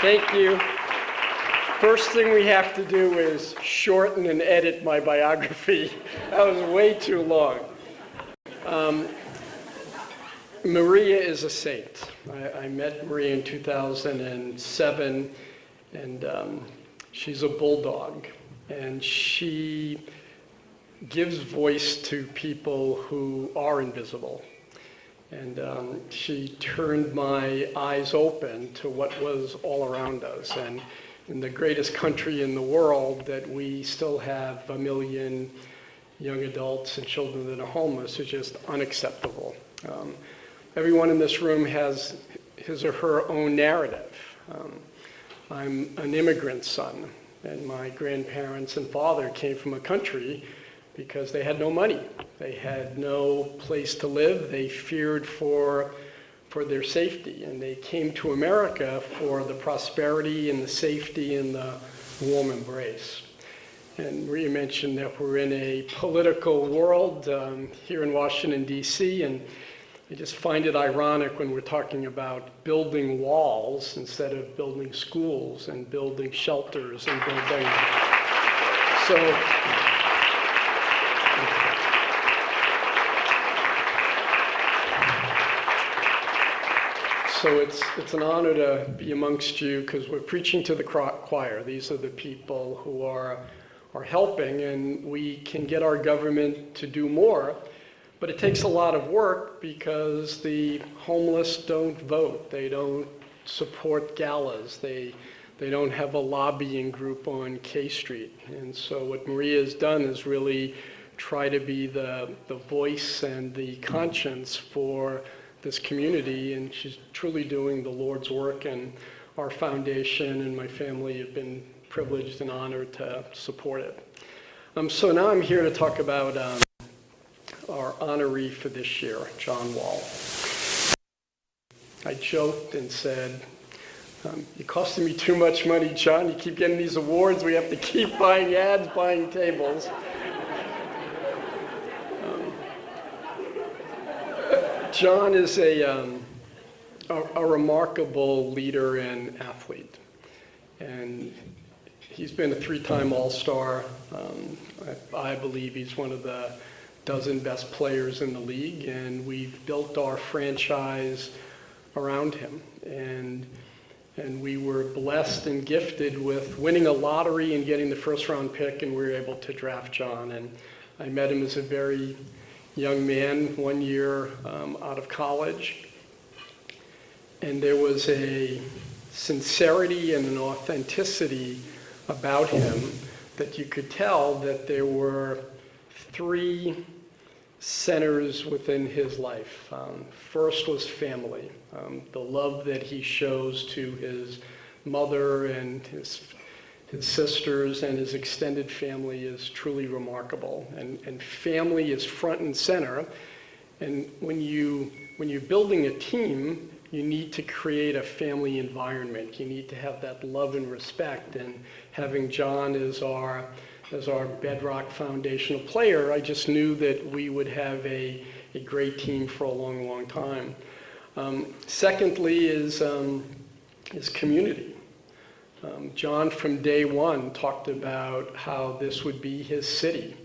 Thank you. First thing we have to do is shorten and edit my biography. That was way too long. Maria is a saint. I met Maria in 2007, and she's a bulldog. And she gives voice to people who are invisible. And she turned my eyes open to what was all around us. And in the greatest country in the world, that we still have 1 million young adults and children that are homeless is just unacceptable. Everyone in this room has his or her own narrative. I'm an immigrant son, and my grandparents and father came from a country because they had no money. They had no place to live. They feared for their safety, and they came to America for the prosperity and the safety and the warm embrace. And Maria mentioned that we're in a political world here in Washington, D.C., and I just find it ironic when we're talking about building walls instead of building schools and building shelters and building. So it's an honor to be amongst you because we're preaching to the choir. These are the people who are helping, and we can get our government to do more. But it takes a lot of work because the homeless don't vote. They don't support galas. They don't have a lobbying group on K Street. And so what Maria has done is really try to be the voice and the conscience for this community, and she's truly doing the Lord's work, and our foundation and my family have been privileged and honored to support it. So now I'm here to talk about our honoree for this year, John Wall. I joked and said, you're costing me too much money, John. You keep getting these awards. We have to keep buying ads, buying tables. John is a remarkable leader and athlete. And he's been a 3-time All-Star. I believe he's one of the dozen best players in the league, and we've built our franchise around him. And we were blessed and gifted with winning a lottery and getting the first-round pick, and we were able to draft John. And I met him as a very young man, 1 year out of college. And there was a sincerity and an authenticity about him that you could tell that there were 3 centers within his life. First was family. The love that he shows to his mother and his sisters and his extended family is truly remarkable. And family is front and center. And when you're building a team, you need to create a family environment. You need to have that love and respect. And having John as our bedrock foundational player, I just knew that we would have a great team for a long, long time. Secondly is community. John from day one talked about how this would be his city.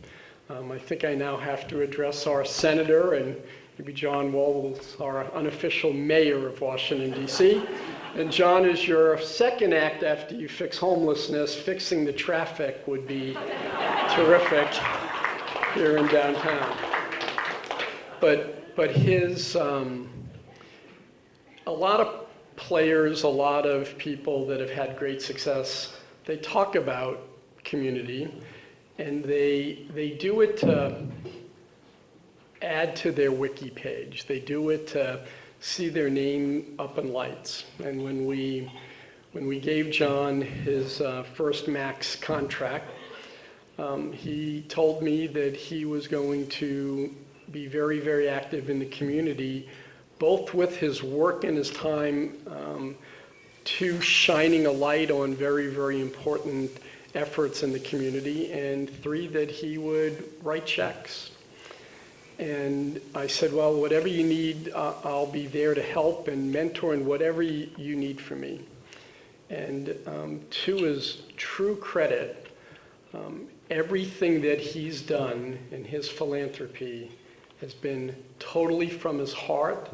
I think I now have to address our senator, and maybe John Wall is our unofficial mayor of Washington, D.C. And John, is your second act after you fix homelessness, fixing the traffic would be terrific here in downtown. But his, a lot of players, a lot of people that have had great success, they talk about community, and they do it to add to their wiki page. They do it to see their name up in lights. And when we gave John his first max contract, he told me that he was going to be very, very active in the community, both with his work and his time, to shining a light on very, very important efforts in the community, and 3, that he would write checks. And I said, well, whatever you need, I'll be there to help and mentor, and whatever you need from me. And to his true credit, everything that he's done in his philanthropy has been totally from his heart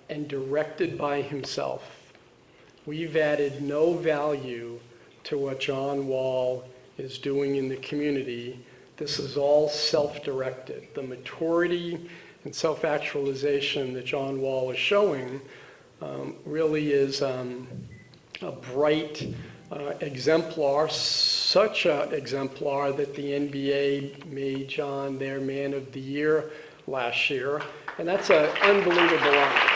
and directed by himself. We've added no value to what John Wall is doing in the community. This is all self-directed. The maturity and self-actualization that John Wall is showing really is a bright exemplar, such an exemplar that the NBA made John their Man of the Year last year, and that's an unbelievable honor.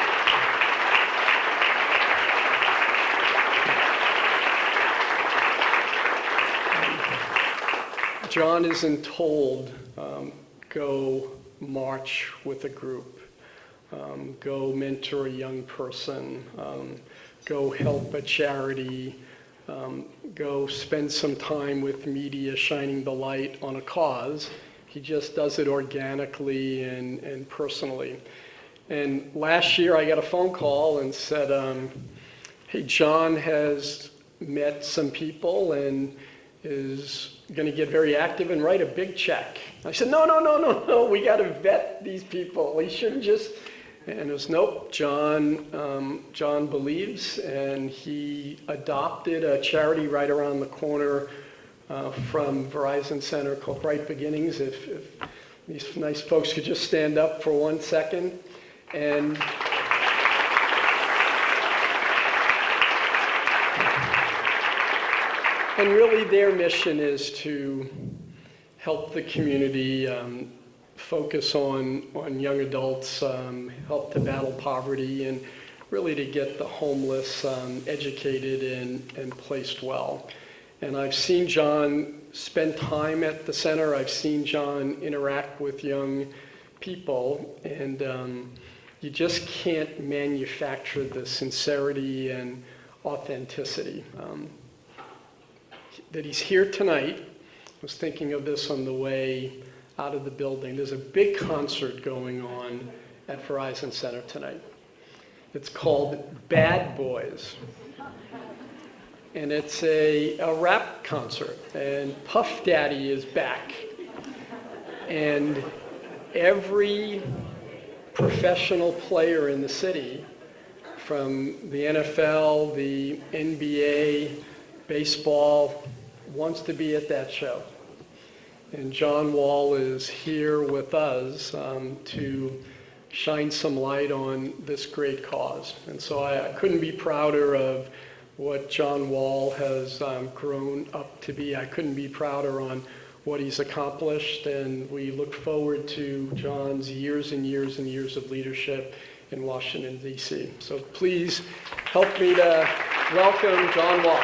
John isn't told, go march with a group, go mentor a young person, go help a charity, go spend some time with media shining the light on a cause. He just does it organically and personally. And last year I got a phone call and said, hey, John has met some people and is going to get very active and write a big check. I said, no, we got to vet these people. We shouldn't just, and it was, nope, John believes, and he adopted a charity right around the corner from Verizon Center called Bright Beginnings. If these nice folks could just stand up for 1 second. And really their mission is to help the community focus on young adults, help to battle poverty, and really to get the homeless educated and placed well. And I've seen John spend time at the center. I've seen John interact with young people, and you just can't manufacture the sincerity and authenticity. That he's here tonight. I was thinking of this on the way out of the building. There's a big concert going on at Verizon Center tonight. It's called Bad Boys. And it's a rap concert. And Puff Daddy is back. And every professional player in the city, from the NFL, the NBA, baseball, wants to be at that show. And John Wall is here with us to shine some light on this great cause. And so I couldn't be prouder of what John Wall has grown up to be. I couldn't be prouder on what he's accomplished, and we look forward to John's years and years and years of leadership in Washington, D.C. So please help me to welcome John Wall.